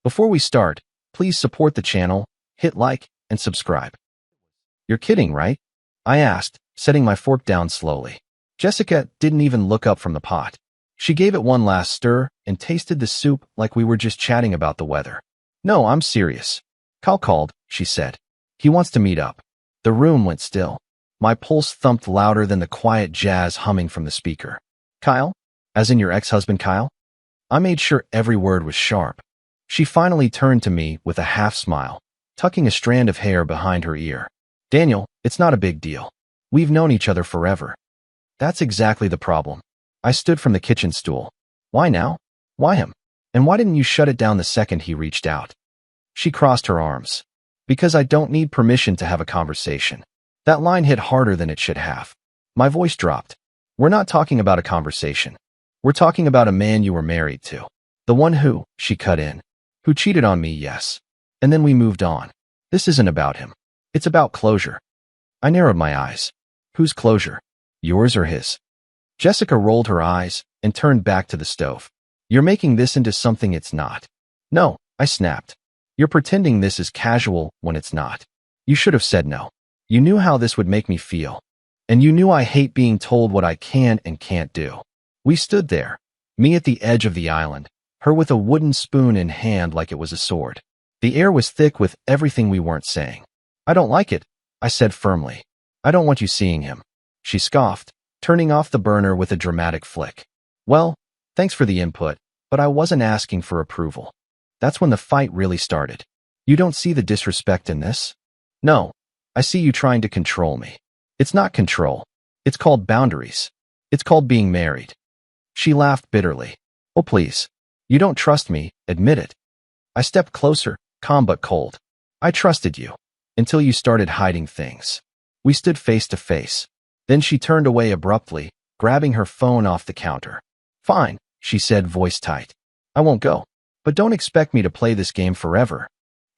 Before we start, please support the channel, hit like, and subscribe. You're kidding, right? I asked, setting my fork down slowly. Jessica didn't even look up from the pot. She gave it one last stir and tasted the soup like we were just chatting about the weather. No, I'm serious. Kyle called, she said. He wants to meet up. The room went still. My pulse thumped louder than the quiet jazz humming from the speaker. Kyle? As in your ex-husband Kyle? I made sure every word was sharp. She finally turned to me with a half smile, tucking a strand of hair behind her ear. Daniel, it's not a big deal. We've known each other forever. That's exactly the problem. I stood from the kitchen stool. Why now? Why him? And why didn't you shut it down the second he reached out? She crossed her arms. Because I don't need permission to have a conversation. That line hit harder than it should have. My voice dropped. We're not talking about a conversation. We're talking about a man you were married to. The one who, she cut in, who cheated on me, yes. And then we moved on. This isn't about him. It's about closure. I narrowed my eyes. Whose closure? Yours or his? Jessica rolled her eyes and turned back to the stove. You're making this into something it's not. No, I snapped. You're pretending this is casual when it's not. You should have said no. You knew how this would make me feel. And you knew I hate being told what I can and can't do. We stood there, me at the edge of the island, her with a wooden spoon in hand like it was a sword. The air was thick with everything we weren't saying. I don't like it, I said firmly. I don't want you seeing him. She scoffed, turning off the burner with a dramatic flick. Well, thanks for the input, but I wasn't asking for approval. That's when the fight really started. You don't see the disrespect in this? No, I see you trying to control me. It's not control. It's called boundaries. It's called being married. She laughed bitterly. Oh, please. You don't trust me, admit it. I stepped closer, calm but cold. I trusted you, until you started hiding things. We stood face to face. Then she turned away abruptly, grabbing her phone off the counter. Fine, she said, voice tight. I won't go. But don't expect me to play this game forever.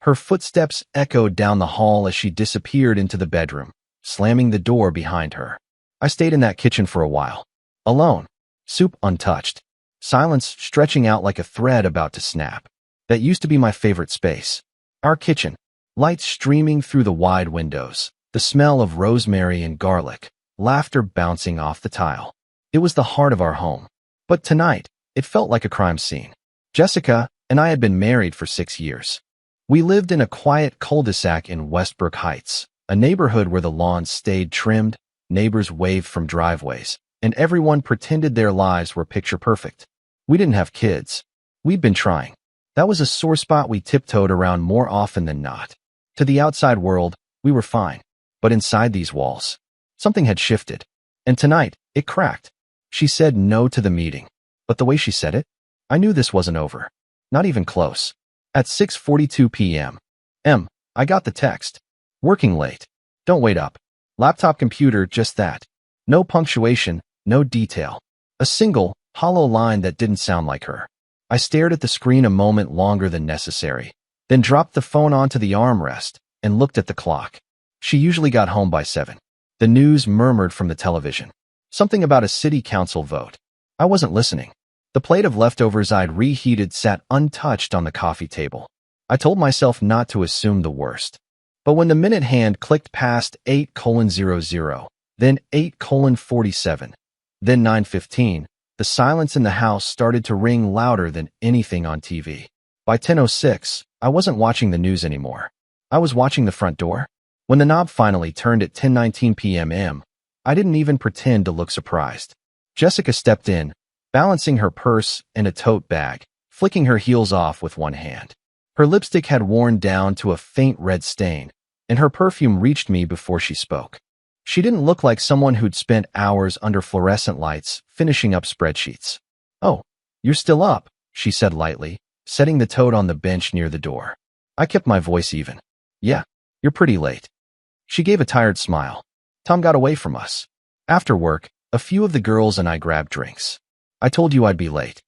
Her footsteps echoed down the hall as she disappeared into the bedroom, slamming the door behind her. I stayed in that kitchen for a while. Alone. Soup untouched. Silence stretching out like a thread about to snap. That used to be my favorite space. Our kitchen. Lights streaming through the wide windows. The smell of rosemary and garlic. Laughter bouncing off the tile. It was the heart of our home. But tonight, it felt like a crime scene. Jessica and I had been married for 6 years. We lived in a quiet cul-de-sac in Westbrook Heights, a neighborhood where the lawns stayed trimmed, neighbors waved from driveways, and everyone pretended their lives were picture perfect. We didn't have kids. We'd been trying. That was a sore spot we tiptoed around more often than not. To the outside world, we were fine. But inside these walls, something had shifted. And tonight, it cracked. She said no to the meeting. But the way she said it, I knew this wasn't over. Not even close. At 6:42 p.m. I got the text. Working late. Don't wait up. Laptop computer, just that. No punctuation, no detail. A single, hollow line that didn't sound like her. I stared at the screen a moment longer than necessary, then dropped the phone onto the armrest and looked at the clock. She usually got home by 7. The news murmured from the television. Something about a city council vote. I wasn't listening. The plate of leftovers I'd reheated sat untouched on the coffee table. I told myself not to assume the worst. But when the minute hand clicked past 8:00, then 8:47, then 9:15, the silence in the house started to ring louder than anything on TV. By 10:06, I wasn't watching the news anymore. I was watching the front door. When the knob finally turned at 10:19 p.m., I didn't even pretend to look surprised. Jessica stepped in, balancing her purse and a tote bag, flicking her heels off with one hand. Her lipstick had worn down to a faint red stain, and her perfume reached me before she spoke. She didn't look like someone who'd spent hours under fluorescent lights finishing up spreadsheets. Oh, you're still up, she said lightly, setting the tote on the bench near the door. I kept my voice even. Yeah, you're pretty late. She gave a tired smile. Tom got away from us. After work, a few of the girls and I grabbed drinks. I told you I'd be late.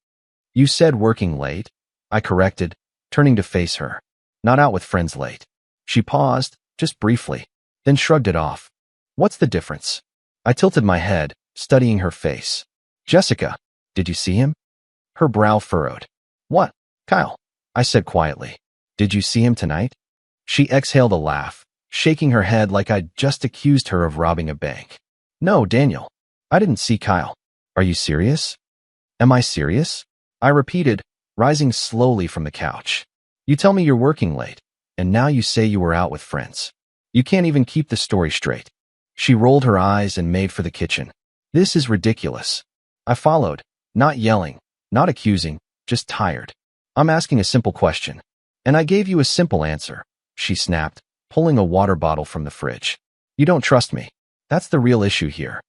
You said working late, I corrected, turning to face her. Not out with friends late. She paused, just briefly, then shrugged it off. What's the difference? I tilted my head, studying her face. Jessica, did you see him? Her brow furrowed. What, Kyle? I said quietly. Did you see him tonight? She exhaled a laugh, shaking her head like I'd just accused her of robbing a bank. No, Daniel. I didn't see Kyle. Are you serious? Am I serious? I repeated, rising slowly from the couch. You tell me you're working late, and now you say you were out with friends. You can't even keep the story straight. She rolled her eyes and made for the kitchen. This is ridiculous. I followed, not yelling, not accusing, just tired. I'm asking a simple question. And I gave you a simple answer, she snapped, pulling a water bottle from the fridge. You don't trust me. That's the real issue here.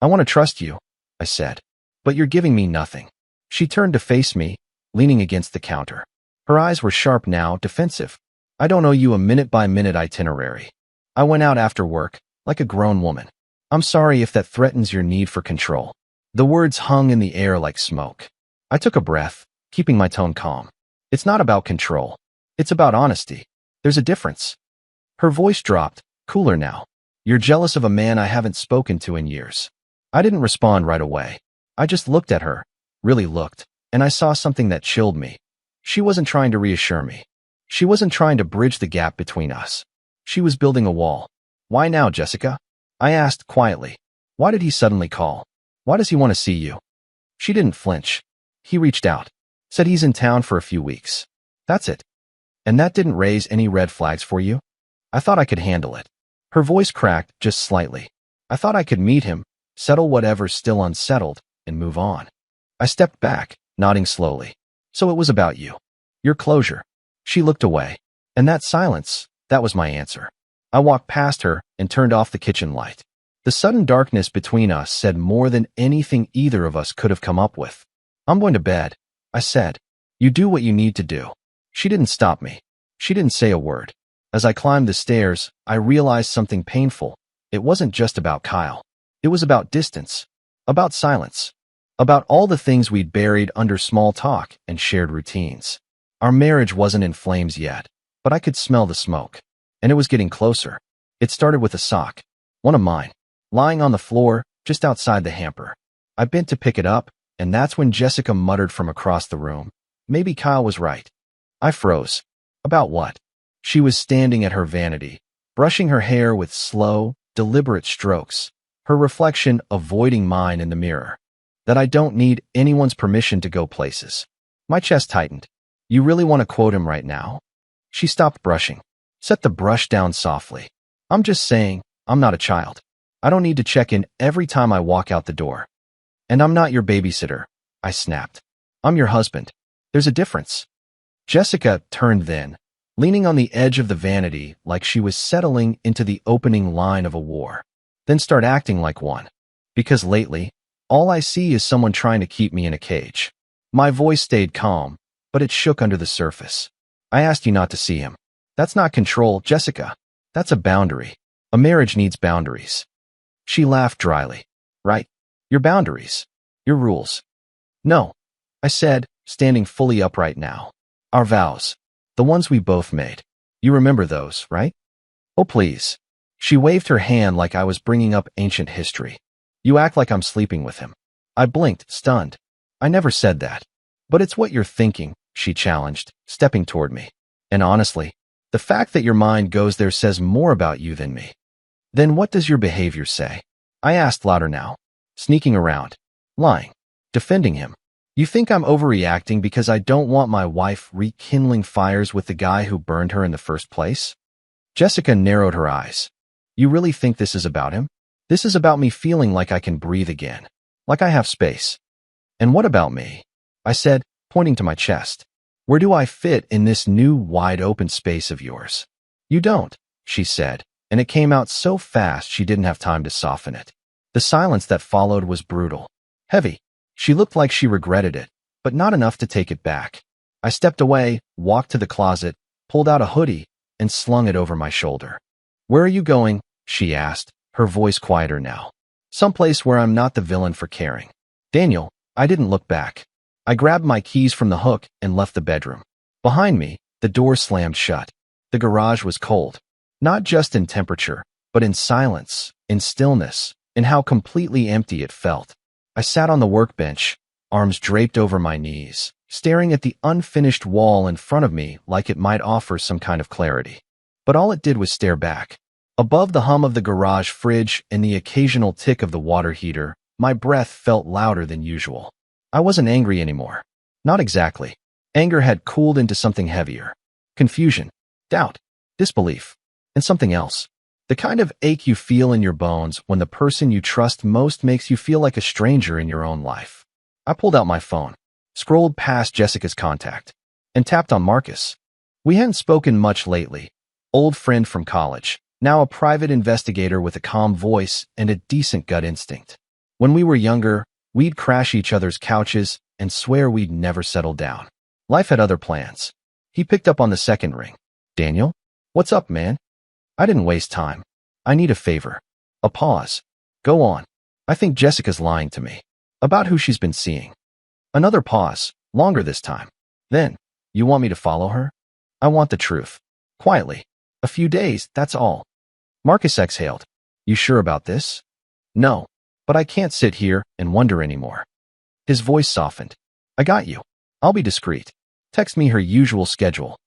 I want to trust you, I said. But you're giving me nothing. She turned to face me, leaning against the counter. Her eyes were sharp now, defensive. I don't owe you a minute-by-minute itinerary. I went out after work, like a grown woman. I'm sorry if that threatens your need for control. The words hung in the air like smoke. I took a breath, keeping my tone calm. It's not about control. It's about honesty. There's a difference. Her voice dropped, cooler now. You're jealous of a man I haven't spoken to in years. I didn't respond right away. I just looked at her, really looked, and I saw something that chilled me. She wasn't trying to reassure me. She wasn't trying to bridge the gap between us. She was building a wall. Why now, Jessica? I asked quietly. Why did he suddenly call? Why does he want to see you? She didn't flinch. He reached out. Said he's in town for a few weeks. That's it. And that didn't raise any red flags for you? I thought I could handle it. Her voice cracked just slightly. I thought I could meet him, settle whatever's still unsettled, and move on. I stepped back, nodding slowly. So it was about you. Your closure. She looked away. And that silence, that was my answer. I walked past her and turned off the kitchen light. The sudden darkness between us said more than anything either of us could have come up with. I'm going to bed, I said. You do what you need to do. She didn't stop me. She didn't say a word. As I climbed the stairs, I realized something painful. It wasn't just about Kyle. It was about distance, about silence, about all the things we'd buried under small talk and shared routines. Our marriage wasn't in flames yet, but I could smell the smoke. And it was getting closer. It started with a sock, one of mine, lying on the floor just outside the hamper. I bent to pick it up, and that's when Jessica muttered from across the room. Maybe Kyle was right. I froze. About what? She was standing at her vanity, brushing her hair with slow, deliberate strokes, her reflection avoiding mine in the mirror. That I don't need anyone's permission to go places. My chest tightened. You really want to quote him right now? She stopped brushing. Set the brush down softly. I'm just saying, I'm not a child. I don't need to check in every time I walk out the door. And I'm not your babysitter, I snapped. I'm your husband. There's a difference. Jessica turned then, leaning on the edge of the vanity like she was settling into the opening line of a war. Then start acting like one. Because lately, all I see is someone trying to keep me in a cage. My voice stayed calm, but it shook under the surface. I asked you not to see him. That's not control, Jessica. That's a boundary. A marriage needs boundaries. She laughed dryly. Right. Your boundaries. Your rules. No, I said, standing fully upright now. Our vows. The ones we both made. You remember those, right? Oh, please. She waved her hand like I was bringing up ancient history. You act like I'm sleeping with him. I blinked, stunned. I never said that. But it's what you're thinking, she challenged, stepping toward me. And honestly, the fact that your mind goes there says more about you than me. Then what does your behavior say? I asked louder now. Sneaking around. Lying. Defending him. You think I'm overreacting because I don't want my wife rekindling fires with the guy who burned her in the first place? Jessica narrowed her eyes. You really think this is about him? This is about me feeling like I can breathe again. Like I have space. And what about me? I said, pointing to my chest. Where do I fit in this new wide-open space of yours? You don't, she said, and it came out so fast she didn't have time to soften it. The silence that followed was brutal. Heavy. She looked like she regretted it, but not enough to take it back. I stepped away, walked to the closet, pulled out a hoodie, and slung it over my shoulder. Where are you going? She asked, her voice quieter now. Someplace where I'm not the villain for caring. Daniel, I didn't look back. I grabbed my keys from the hook and left the bedroom. Behind me, the door slammed shut. The garage was cold. Not just in temperature, but in silence, in stillness, in how completely empty it felt. I sat on the workbench, arms draped over my knees, staring at the unfinished wall in front of me like it might offer some kind of clarity. But all it did was stare back. Above the hum of the garage fridge and the occasional tick of the water heater, my breath felt louder than usual. I wasn't angry anymore. Not exactly. Anger had cooled into something heavier. Confusion, doubt, disbelief, and something else. The kind of ache you feel in your bones when the person you trust most makes you feel like a stranger in your own life. I pulled out my phone, scrolled past Jessica's contact, and tapped on Marcus. We hadn't spoken much lately. Old friend from college, now a private investigator with a calm voice and a decent gut instinct. When we were younger, we'd crash each other's couches and swear we'd never settle down. Life had other plans. He picked up on the second ring. Daniel? What's up, man? I didn't waste time. I need a favor. A pause. Go on. I think Jessica's lying to me. About who she's been seeing. Another pause, longer this time. Then, you want me to follow her? I want the truth. Quietly. A few days, that's all. Marcus exhaled. You sure about this? No, but I can't sit here and wonder anymore. His voice softened. I got you. I'll be discreet. Text me her usual schedule.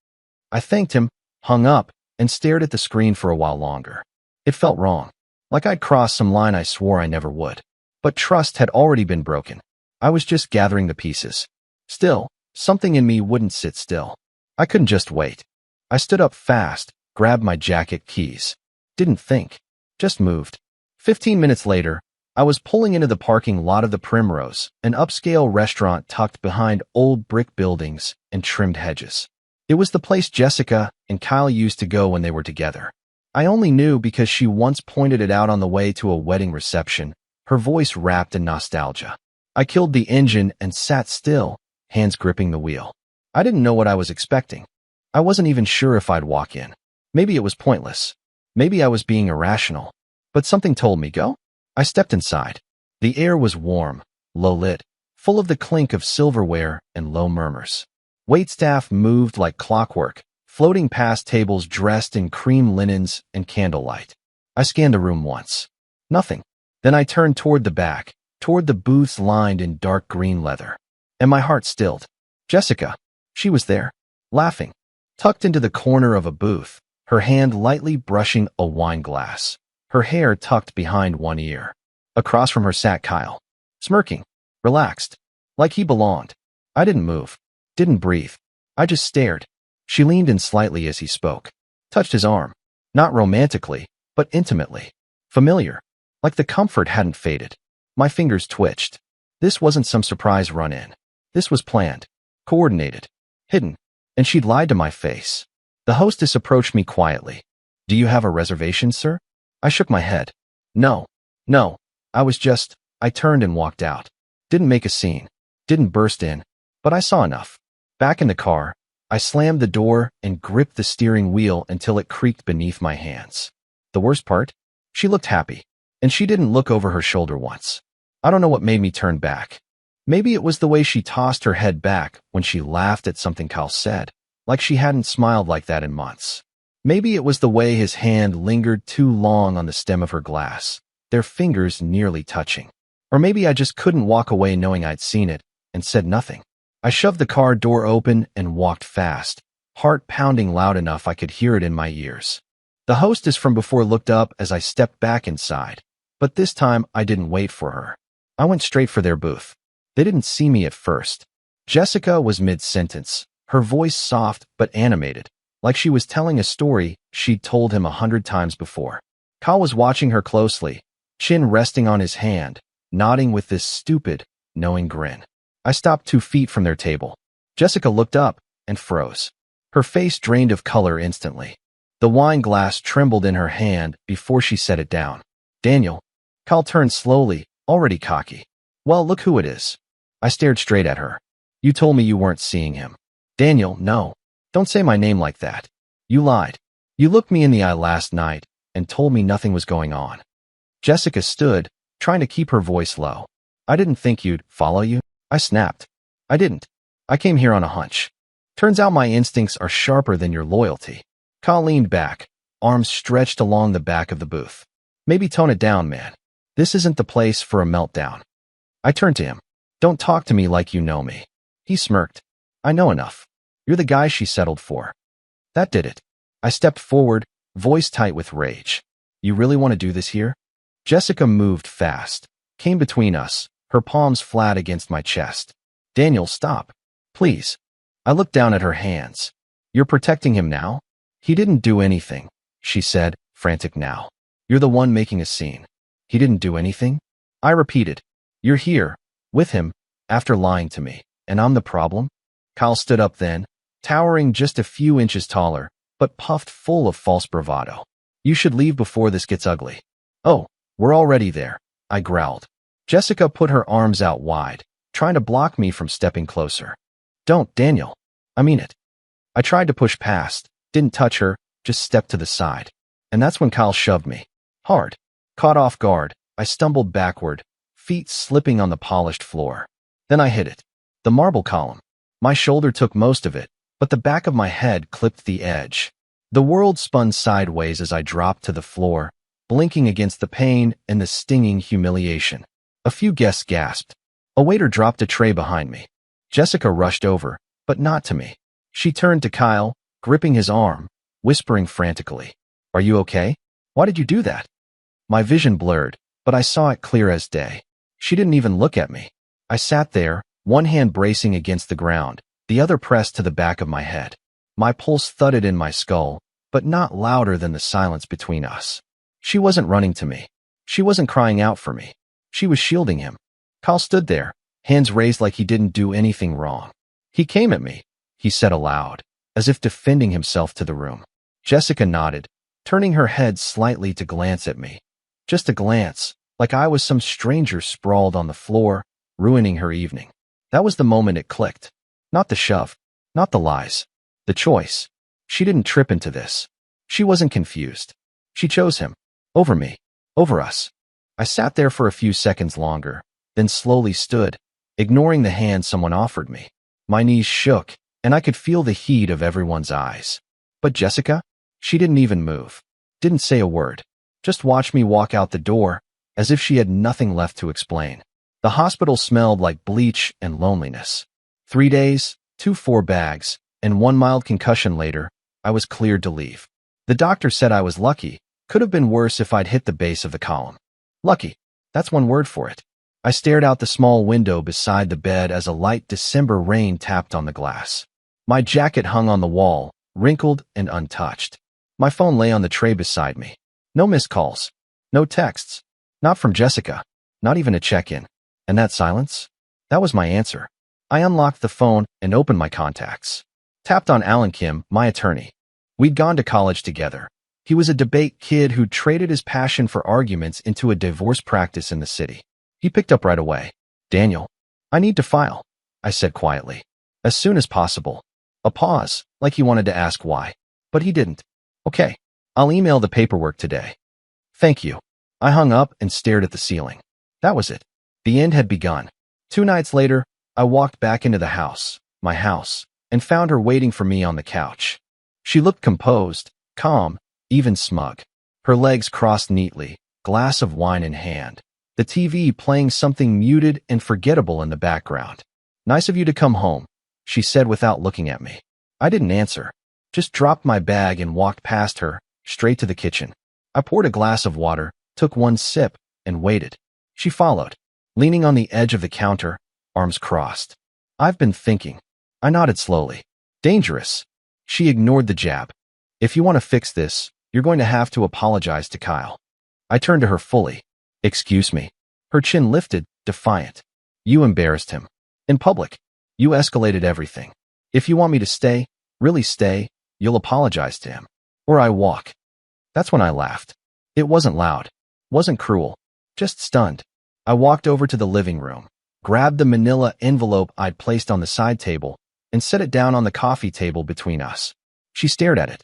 I thanked him, hung up, and stared at the screen for a while longer. It felt wrong, like I'd crossed some line I swore I never would. But trust had already been broken. I was just gathering the pieces. Still, something in me wouldn't sit still. I couldn't just wait. I stood up fast, grabbed my jacket keys. Didn't think. Just moved. 15 minutes later, I was pulling into the parking lot of the Primrose, an upscale restaurant tucked behind old brick buildings and trimmed hedges. It was the place Jessica and Kyle used to go when they were together. I only knew because she once pointed it out on the way to a wedding reception, her voice wrapped in nostalgia. I killed the engine and sat still, hands gripping the wheel. I didn't know what I was expecting. I wasn't even sure if I'd walk in. Maybe it was pointless. Maybe I was being irrational. But something told me, go. I stepped inside. The air was warm, low-lit, full of the clink of silverware and low murmurs. Waitstaff moved like clockwork, floating past tables dressed in cream linens and candlelight. I scanned the room once. Nothing. Then I turned toward the back, toward the booths lined in dark green leather. And my heart stilled. Jessica. She was there, laughing, tucked into the corner of a booth, her hand lightly brushing a wine glass, her hair tucked behind one ear. Across from her sat Kyle, smirking, relaxed, like he belonged. I didn't move. Didn't breathe. I just stared. She leaned in slightly as he spoke. Touched his arm. Not romantically, but intimately. Familiar. Like the comfort hadn't faded. My fingers twitched. This wasn't some surprise run-in. This was planned. Coordinated. Hidden. And she'd lied to my face. The hostess approached me quietly. Do you have a reservation, sir? I shook my head. No. I turned and walked out. Didn't make a scene. Didn't burst in. But I saw enough. Back in the car, I slammed the door and gripped the steering wheel until it creaked beneath my hands. The worst part? She looked happy, and she didn't look over her shoulder once. I don't know what made me turn back. Maybe it was the way she tossed her head back when she laughed at something Kyle said, like she hadn't smiled like that in months. Maybe it was the way his hand lingered too long on the stem of her glass, their fingers nearly touching. Or maybe I just couldn't walk away knowing I'd seen it and said nothing. I shoved the car door open and walked fast, heart pounding loud enough I could hear it in my ears. The hostess from before looked up as I stepped back inside, but this time I didn't wait for her. I went straight for their booth. They didn't see me at first. Jessica was mid-sentence, her voice soft but animated, like she was telling a story she'd told him 100 times before. Kyle was watching her closely, chin resting on his hand, nodding with this stupid, knowing grin. I stopped 2 feet from their table. Jessica looked up and froze. Her face drained of color instantly. The wine glass trembled in her hand before she set it down. Daniel. Kyle turned slowly, already cocky. Well, look who it is. I stared straight at her. You told me you weren't seeing him. Daniel, no. Don't say my name like that. You lied. You looked me in the eye last night and told me nothing was going on. Jessica stood, trying to keep her voice low. I didn't think you'd follow you. I snapped. I didn't. I came here on a hunch. Turns out my instincts are sharper than your loyalty. Kyle leaned back, arms stretched along the back of the booth. Maybe tone it down, man. This isn't the place for a meltdown. I turned to him. Don't talk to me like you know me. He smirked. I know enough. You're the guy she settled for. That did it. I stepped forward, voice tight with rage. You really want to do this here? Jessica moved fast, came between us, her palms flat against my chest. Daniel, stop. Please. I looked down at her hands. You're protecting him now? He didn't do anything, she said, frantic now. You're the one making a scene. He didn't do anything? I repeated. You're here, with him, after lying to me, and I'm the problem? Kyle stood up then, towering just a few inches taller, but puffed full of false bravado. You should leave before this gets ugly. Oh, we're already there, I growled. Jessica put her arms out wide, trying to block me from stepping closer. Don't, Daniel. I mean it. I tried to push past, didn't touch her, just stepped to the side. And that's when Kyle shoved me. Hard. Caught off guard, I stumbled backward, feet slipping on the polished floor. Then I hit it. The marble column. My shoulder took most of it, but the back of my head clipped the edge. The world spun sideways as I dropped to the floor, blinking against the pain and the stinging humiliation. A few guests gasped. A waiter dropped a tray behind me. Jessica rushed over, but not to me. She turned to Kyle, gripping his arm, whispering frantically. Are you okay? Why did you do that? My vision blurred, but I saw it clear as day. She didn't even look at me. I sat there, one hand bracing against the ground, the other pressed to the back of my head. My pulse thudded in my skull, but not louder than the silence between us. She wasn't running to me. She wasn't crying out for me. She was shielding him. Kyle stood there, hands raised like he didn't do anything wrong. He came at me, he said aloud, as if defending himself to the room. Jessica nodded, turning her head slightly to glance at me. Just a glance, like I was some stranger sprawled on the floor, ruining her evening. That was the moment it clicked. Not the shove, not the lies. The choice. She didn't trip into this. She wasn't confused. She chose him. Over me. Over us. I sat there for a few seconds longer, then slowly stood, ignoring the hand someone offered me. My knees shook, and I could feel the heat of everyone's eyes. But Jessica? She didn't even move. Didn't say a word. Just watched me walk out the door, as if she had nothing left to explain. The hospital smelled like bleach and loneliness. 3 days, 2 4 bags, and 1 mild concussion later, I was cleared to leave. The doctor said I was lucky. Could have been worse if I'd hit the base of the column. Lucky. That's one word for it. I stared out the small window beside the bed as a light December rain tapped on the glass. My jacket hung on the wall, wrinkled and untouched. My phone lay on the tray beside me. No missed calls. No texts. Not from Jessica. Not even a check-in. And that silence? That was my answer. I unlocked the phone and opened my contacts. Tapped on Alan Kim, my attorney. We'd gone to college together. He was a debate kid who traded his passion for arguments into a divorce practice in the city. He picked up right away. Daniel, I need to file, I said quietly. As soon as possible. A pause, like he wanted to ask why. But he didn't. Okay, I'll email the paperwork today. Thank you. I hung up and stared at the ceiling. That was it. The end had begun. 2 nights later, I walked back into the house, my house, and found her waiting for me on the couch. She looked composed, calm, even smug. Her legs crossed neatly, glass of wine in hand. The TV playing something muted and forgettable in the background. Nice of you to come home, she said without looking at me. I didn't answer. Just dropped my bag and walked past her, straight to the kitchen. I poured a glass of water, took 1 sip, and waited. She followed, leaning on the edge of the counter, arms crossed. I've been thinking. I nodded slowly. Dangerous. She ignored the jab. If you want to fix this, you're going to have to apologize to Kyle. I turned to her fully. Excuse me. Her chin lifted, defiant. You embarrassed him. In public. You escalated everything. If you want me to stay, really stay, you'll apologize to him. Or I walk. That's when I laughed. It wasn't loud. Wasn't cruel. Just stunned. I walked over to the living room, grabbed the manila envelope I'd placed on the side table, and set it down on the coffee table between us. She stared at it.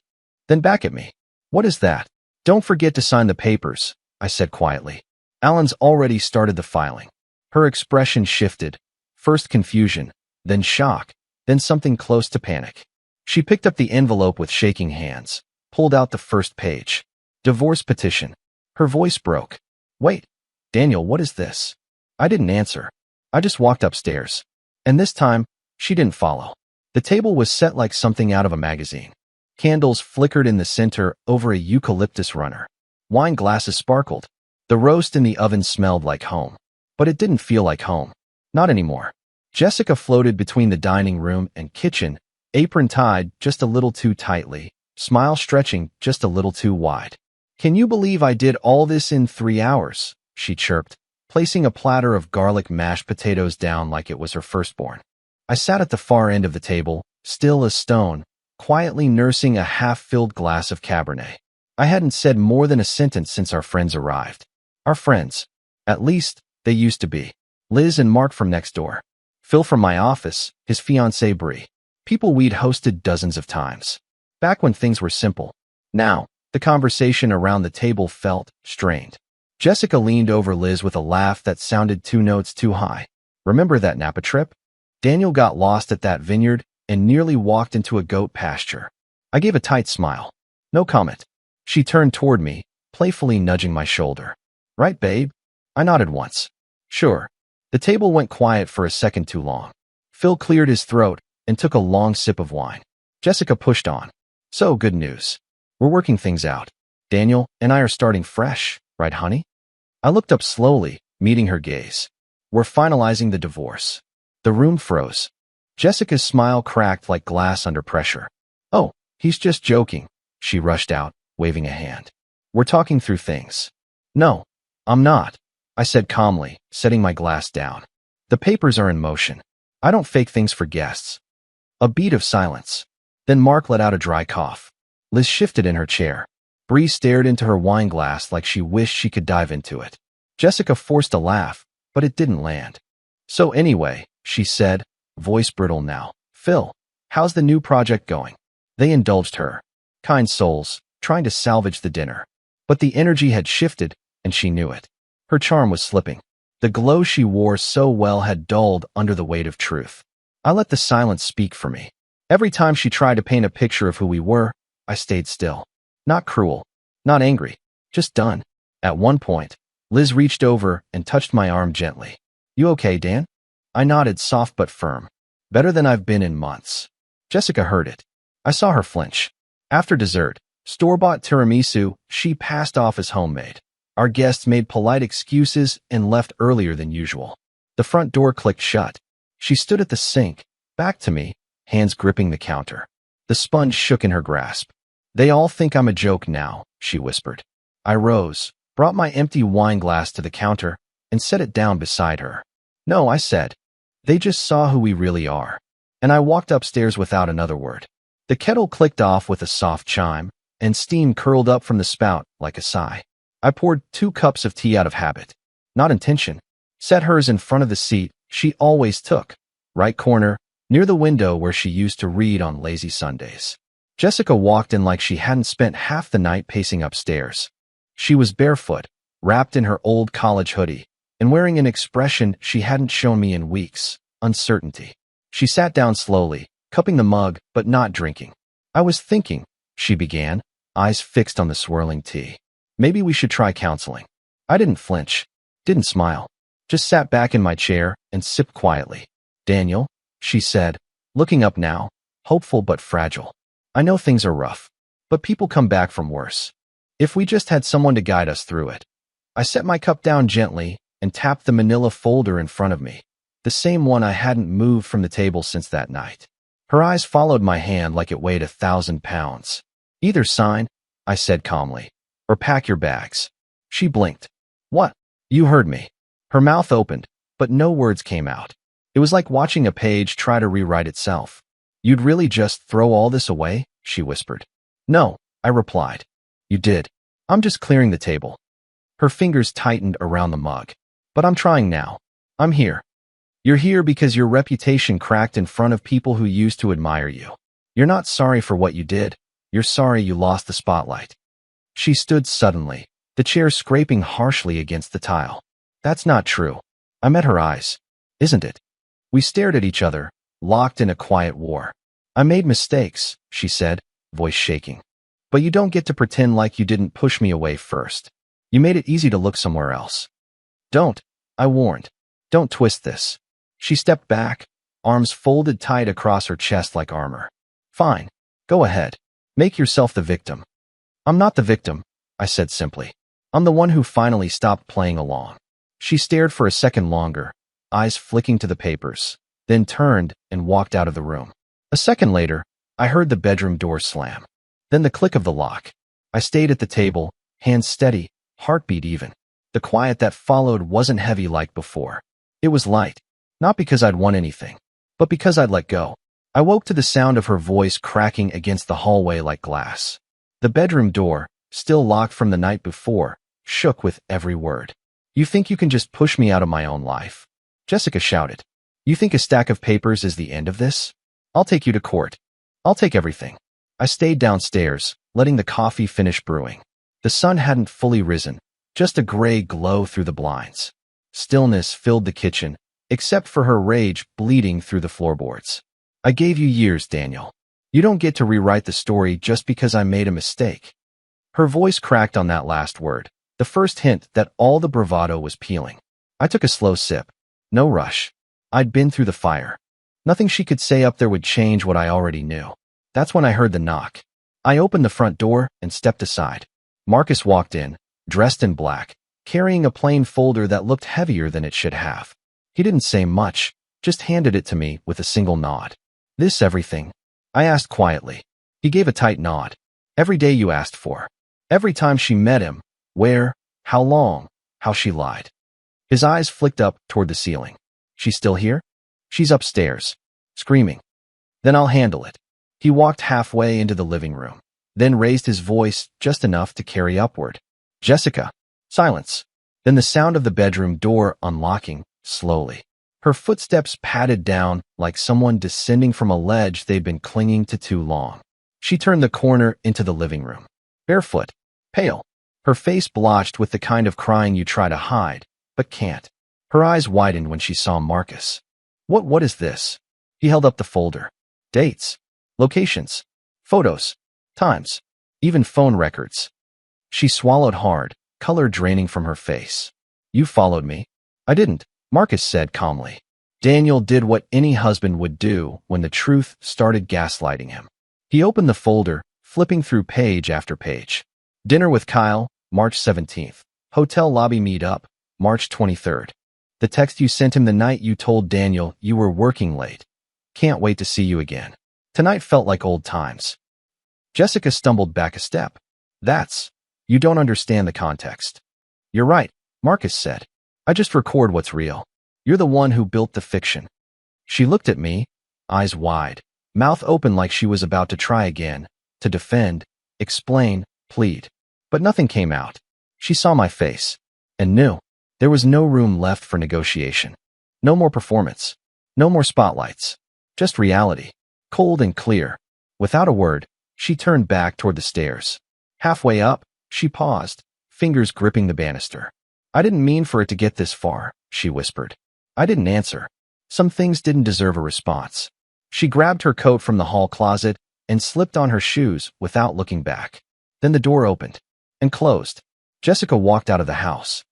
Then back at me. What is that? Don't forget to sign the papers, I said quietly. Alan's already started the filing. Her expression shifted. First confusion, then shock, then something close to panic. She picked up the envelope with shaking hands, pulled out the first page. Divorce petition. Her voice broke. Wait, Daniel, what is this? I didn't answer. I just walked upstairs. And this time, she didn't follow. The table was set like something out of a magazine. Candles flickered in the center over a eucalyptus runner. Wine glasses sparkled. The roast in the oven smelled like home. But it didn't feel like home. Not anymore. Jessica floated between the dining room and kitchen, apron tied just a little too tightly, smile stretching just a little too wide. "Can you believe I did all this in 3 hours?" she chirped, placing a platter of garlic mashed potatoes down like it was her firstborn. I sat at the far end of the table, still as stone, quietly nursing a half-filled glass of Cabernet. I hadn't said more than a sentence since our friends arrived. Our friends. At least, they used to be. Liz and Mark from next door. Phil from my office, his fiancée Brie. People we'd hosted dozens of times. Back when things were simple. Now, the conversation around the table felt strained. Jessica leaned over Liz with a laugh that sounded 2 notes too high. "Remember that Napa trip? Daniel got lost at that vineyard and nearly walked into a goat pasture." I gave a tight smile. No comment. She turned toward me, playfully nudging my shoulder. "Right, babe?" I nodded once. "Sure." The table went quiet for a second too long. Phil cleared his throat and took a long sip of wine. Jessica pushed on. "So, good news. We're working things out. Daniel and I are starting fresh, right, honey?" I looked up slowly, meeting her gaze. "We're finalizing the divorce." The room froze. Jessica's smile cracked like glass under pressure. "Oh, he's just joking," she rushed out, waving a hand. "We're talking through things." "No, I'm not," I said calmly, setting my glass down. "The papers are in motion. I don't fake things for guests." A beat of silence. Then Mark let out a dry cough. Liz shifted in her chair. Bree stared into her wine glass like she wished she could dive into it. Jessica forced a laugh, but it didn't land. "So anyway," she said, voice brittle now. "Phil, how's the new project going?" They indulged her. Kind souls, trying to salvage the dinner. But the energy had shifted, and she knew it. Her charm was slipping. The glow she wore so well had dulled under the weight of truth. I let the silence speak for me. Every time she tried to paint a picture of who we were, I stayed still. Not cruel, not angry, just done. At one point, Liz reached over and touched my arm gently. "You okay, Dan?" I nodded, soft but firm. "Better than I've been in months." Jessica heard it. I saw her flinch. After dessert, store-bought tiramisu she passed off as homemade. Our guests made polite excuses and left earlier than usual. The front door clicked shut. She stood at the sink, back to me, hands gripping the counter. The sponge shook in her grasp. "They all think I'm a joke now," she whispered. I rose, brought my empty wine glass to the counter, and set it down beside her. "No," I said. "They just saw who we really are." And I walked upstairs without another word. The kettle clicked off with a soft chime, and steam curled up from the spout like a sigh. I poured 2 cups of tea out of habit, not intention, set hers in front of the seat she always took, right corner, near the window where she used to read on lazy Sundays. Jessica walked in like she hadn't spent half the night pacing upstairs. She was barefoot, wrapped in her old college hoodie, and wearing an expression she hadn't shown me in weeks, uncertainty. She sat down slowly, cupping the mug but not drinking. "I was thinking," she began, eyes fixed on the swirling tea. "Maybe we should try counseling." I didn't flinch, didn't smile, just sat back in my chair and sipped quietly. "Daniel," she said, looking up now, hopeful but fragile. "I know things are rough, but people come back from worse. If we just had someone to guide us through it." I set my cup down gently and tapped the manila folder in front of me, the same one I hadn't moved from the table since that night. Her eyes followed my hand like it weighed 1,000 pounds. "Either sign," I said calmly, "or pack your bags." She blinked. "What?" "You heard me." Her mouth opened, but no words came out. It was like watching a page try to rewrite itself. "You'd really just throw all this away?" she whispered. "No," I replied. "You did. I'm just clearing the table." Her fingers tightened around the mug. "But I'm trying now. I'm here. You're here because your reputation cracked in front of people who used to admire you. You're not sorry for what you did. You're sorry you lost the spotlight." She stood suddenly, the chair scraping harshly against the tile. "That's not true." I met her eyes. "Isn't it?" We stared at each other, locked in a quiet war. "I made mistakes," she said, voice shaking. "But you don't get to pretend like you didn't push me away first. You made it easy to look somewhere else." "Don't," I warned. "Don't twist this." She stepped back, arms folded tight across her chest like armor. Fine. Go ahead. Make yourself the victim. I'm not the victim, I said simply. I'm the one who finally stopped playing along. She stared for a second longer, eyes flicking to the papers, then turned and walked out of the room. A second later, I heard the bedroom door slam. Then the click of the lock. I stayed at the table, hands steady, heartbeat even. The quiet that followed wasn't heavy like before. It was light, not because I'd won anything, but because I'd let go. I woke to the sound of her voice cracking against the hallway like glass. The bedroom door, still locked from the night before, shook with every word. You think you can just push me out of my own life? Jessica shouted. You think a stack of papers is the end of this? I'll take you to court. I'll take everything. I stayed downstairs, letting the coffee finish brewing. The sun hadn't fully risen, just a gray glow through the blinds. Stillness filled the kitchen, except for her rage bleeding through the floorboards. I gave you years, Daniel. You don't get to rewrite the story just because I made a mistake. Her voice cracked on that last word, the first hint that all the bravado was peeling. I took a slow sip. No rush. I'd been through the fire. Nothing she could say up there would change what I already knew. That's when I heard the knock. I opened the front door and stepped aside. Marcus walked in, dressed in black, carrying a plain folder that looked heavier than it should have. He didn't say much, just handed it to me with a single nod. This everything? I asked quietly. He gave a tight nod. Every day you asked for. Every time she met him. Where, how long, how she lied. His eyes flicked up toward the ceiling. She's still here? She's upstairs, screaming. Then I'll handle it. He walked halfway into the living room, then raised his voice just enough to carry upward. Jessica. Silence. Then the sound of the bedroom door unlocking, slowly. Her footsteps padded down like someone descending from a ledge they'd been clinging to too long. She turned the corner into the living room. Barefoot. Pale. Her face blotched with the kind of crying you try to hide, but can't. Her eyes widened when she saw Marcus. What is this? He held up the folder. Dates. Locations. Photos. Times. Even phone records. She swallowed hard, color draining from her face. You followed me. I didn't, Marcus said calmly. Daniel did what any husband would do when the truth started gaslighting him. He opened the folder, flipping through page after page. Dinner with Kyle, March 17th. Hotel lobby meet up, March 23rd. The text you sent him the night you told Daniel you were working late. Can't wait to see you again. Tonight felt like old times. Jessica stumbled back a step. You don't understand the context. You're right, Marcus said. I just record what's real. You're the one who built the fiction. She looked at me, eyes wide, mouth open like she was about to try again, to defend, explain, plead. But nothing came out. She saw my face, and knew. There was no room left for negotiation. No more performance. No more spotlights. Just reality. Cold and clear. Without a word, she turned back toward the stairs. Halfway up, she paused, fingers gripping the banister. I didn't mean for it to get this far, she whispered. I didn't answer. Some things didn't deserve a response. She grabbed her coat from the hall closet and slipped on her shoes without looking back. Then the door opened and closed. Jessica walked out of the house.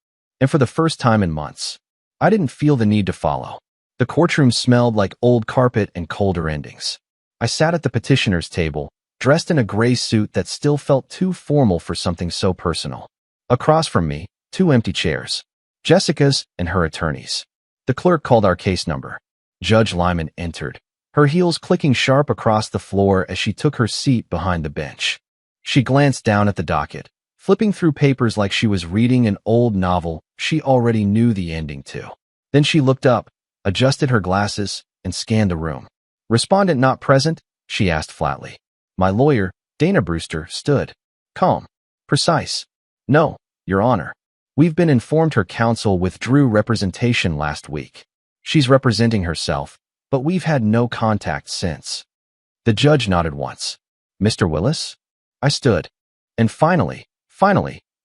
And for the first time in months, I didn't feel the need to follow. The courtroom smelled like old carpet and colder endings. I sat at the petitioner's table, dressed in a gray suit that still felt too formal for something so personal. Across from me, two empty chairs. Jessica's and her attorney's. The clerk called our case number. Judge Lyman entered, her heels clicking sharp across the floor as she took her seat behind the bench. She glanced down at the docket, flipping through papers like she was reading an old novel she already knew the ending to. Then she looked up, adjusted her glasses, and scanned the room. Respondent not present? She asked flatly. My lawyer, Dana Brewster, stood. Calm. Precise. No, Your Honor. We've been informed her counsel withdrew representation last week. She's representing herself, but we've had no contact since. The judge nodded once. Mr. Willis? I stood. And finally,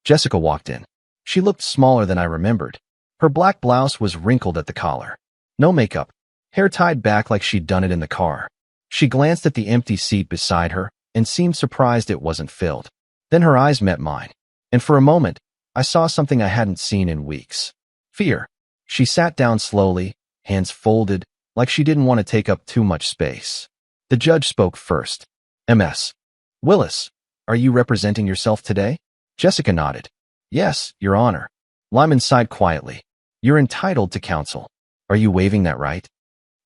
Jessica walked in. She looked smaller than I remembered. Her black blouse was wrinkled at the collar. No makeup. Hair tied back like she'd done it in the car. She glanced at the empty seat beside her and seemed surprised it wasn't filled. Then her eyes met mine. And for a moment, I saw something I hadn't seen in weeks. Fear. She sat down slowly, hands folded, like she didn't want to take up too much space. The judge spoke first. Ms. Willis, are you representing yourself today? Jessica nodded. Yes, Your Honor. Lyman sighed quietly. You're entitled to counsel. Are you waiving that right?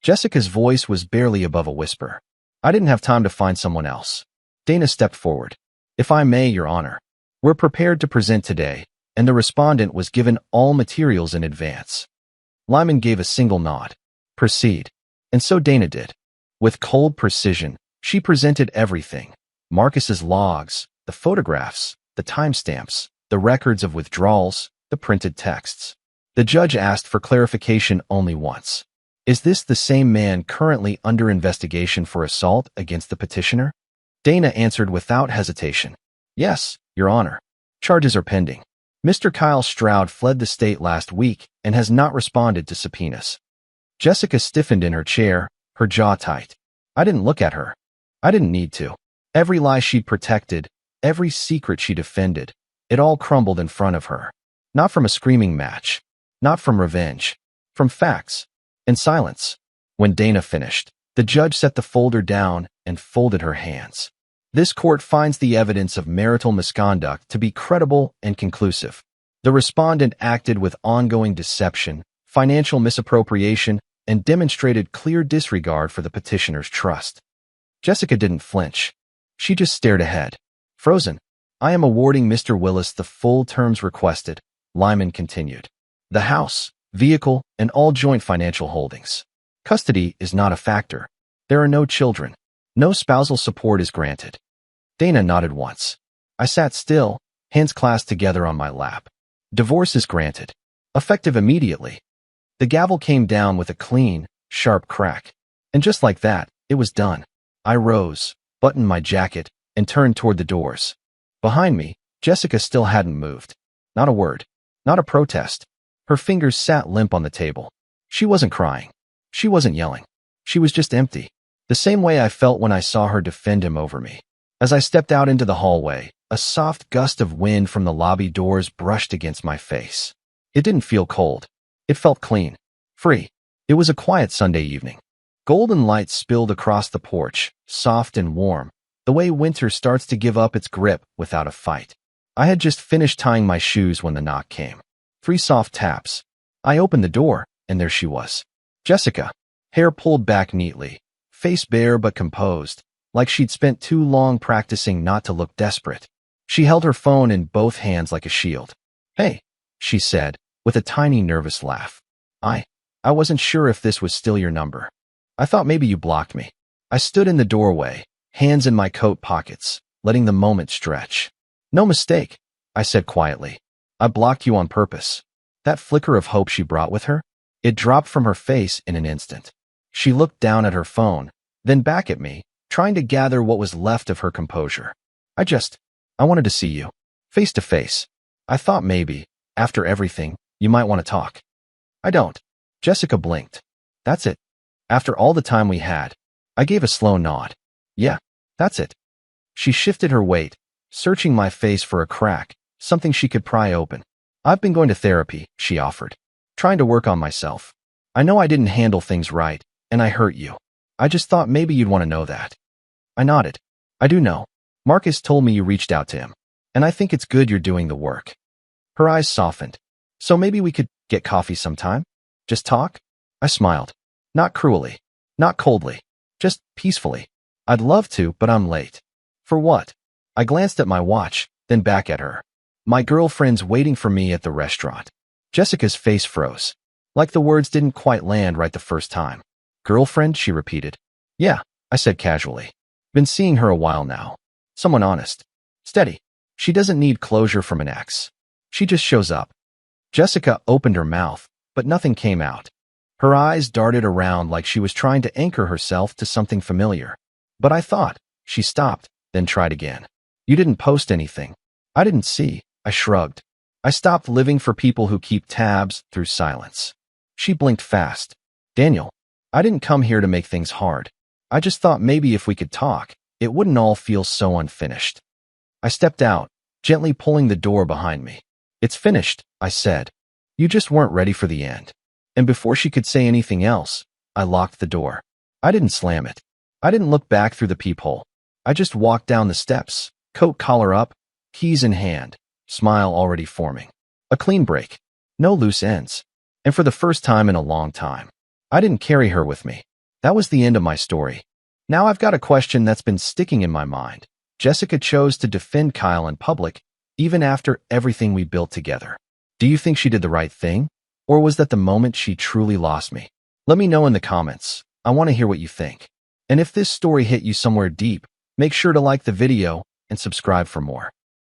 Jessica's voice was barely above a whisper. I didn't have time to find someone else. Dana stepped forward. If I may, Your Honor, we're prepared to present today, and the respondent was given all materials in advance. Lyman gave a single nod. Proceed. And so Dana did. With cold precision, she presented everything. Marcus's logs, the photographs, the timestamps, the records of withdrawals, the printed texts. The judge asked for clarification only once. Is this the same man currently under investigation for assault against the petitioner? Dana answered without hesitation. Yes, Your Honor. Charges are pending. Mr. Kyle Stroud fled the state last week and has not responded to subpoenas. Jessica stiffened in her chair, her jaw tight. I didn't look at her. I didn't need to. Every lie she'd protected, every secret she defended, it all crumbled in front of her. Not from a screaming match. Not from revenge. From facts. And silence. When Dana finished, the judge set the folder down and folded her hands. This court finds the evidence of marital misconduct to be credible and conclusive. The respondent acted with ongoing deception, financial misappropriation, and demonstrated clear disregard for the petitioner's trust. Jessica didn't flinch. She just stared ahead. Frozen. I am awarding Mr. Willis the full terms requested, Lyman continued. The house, vehicle, and all joint financial holdings. Custody is not a factor. There are no children. No spousal support is granted. Dana nodded once. I sat still, hands clasped together on my lap. Divorce is granted. Effective immediately. The gavel came down with a clean, sharp crack. And just like that, it was done. I rose, buttoned my jacket, and turned toward the doors. Behind me, Jessica still hadn't moved. Not a word. Not a protest. Her fingers sat limp on the table. She wasn't crying. She wasn't yelling. She was just empty. The same way I felt when I saw her defend him over me. As I stepped out into the hallway, a soft gust of wind from the lobby doors brushed against my face. It didn't feel cold. It felt clean. Free. It was a quiet Sunday evening. Golden light spilled across the porch, soft and warm, the way winter starts to give up its grip without a fight. I had just finished tying my shoes when the knock came. 3 soft taps. I opened the door, and there she was. Jessica. Hair pulled back neatly, face bare but composed, like she'd spent too long practicing not to look desperate. She held her phone in both hands like a shield. Hey, she said, with a tiny nervous laugh. I wasn't sure if this was still your number. I thought maybe you blocked me. I stood in the doorway, hands in my coat pockets, letting the moment stretch. No mistake, I said quietly. I blocked you on purpose. That flicker of hope she brought with her? It dropped from her face in an instant. She looked down at her phone, then back at me, trying to gather what was left of her composure. I wanted to see you. Face to face. I thought maybe, after everything, you might want to talk. I don't. Jessica blinked. That's it. After all the time we had. I gave a slow nod. Yeah, that's it. She shifted her weight, searching my face for a crack, something she could pry open. I've been going to therapy, she offered. Trying to work on myself. I know I didn't handle things right, and I hurt you. I just thought maybe you'd want to know that. I nodded. I do know. Marcus told me you reached out to him, and I think it's good you're doing the work. Her eyes softened. So maybe we could get coffee sometime? Just talk? I smiled. Not cruelly. Not coldly. Just peacefully. I'd love to, but I'm late. For what? I glanced at my watch, then back at her. My girlfriend's waiting for me at the restaurant. Jessica's face froze. Like the words didn't quite land right the first time. Girlfriend, she repeated. Yeah, I said casually. Been seeing her a while now. Someone honest. Steady. She doesn't need closure from an ex. She just shows up. Jessica opened her mouth, but nothing came out. Her eyes darted around like she was trying to anchor herself to something familiar. But I thought. She stopped, then tried again. You didn't post anything. I didn't see. I shrugged. I stopped living for people who keep tabs through silence. She blinked fast. Daniel, I didn't come here to make things hard. I just thought maybe if we could talk, it wouldn't all feel so unfinished. I stepped out, gently pulling the door behind me. It's finished, I said. You just weren't ready for the end. And before she could say anything else, I locked the door. I didn't slam it. I didn't look back through the peephole. I just walked down the steps, coat collar up, keys in hand, smile already forming. A clean break. No loose ends. And for the first time in a long time, I didn't carry her with me. That was the end of my story. Now I've got a question that's been sticking in my mind. Jessica chose to defend Kyle in public, even after everything we built together. Do you think she did the right thing? Or was that the moment she truly lost me? Let me know in the comments. I want to hear what you think. And if this story hit you somewhere deep, make sure to like the video and subscribe for more.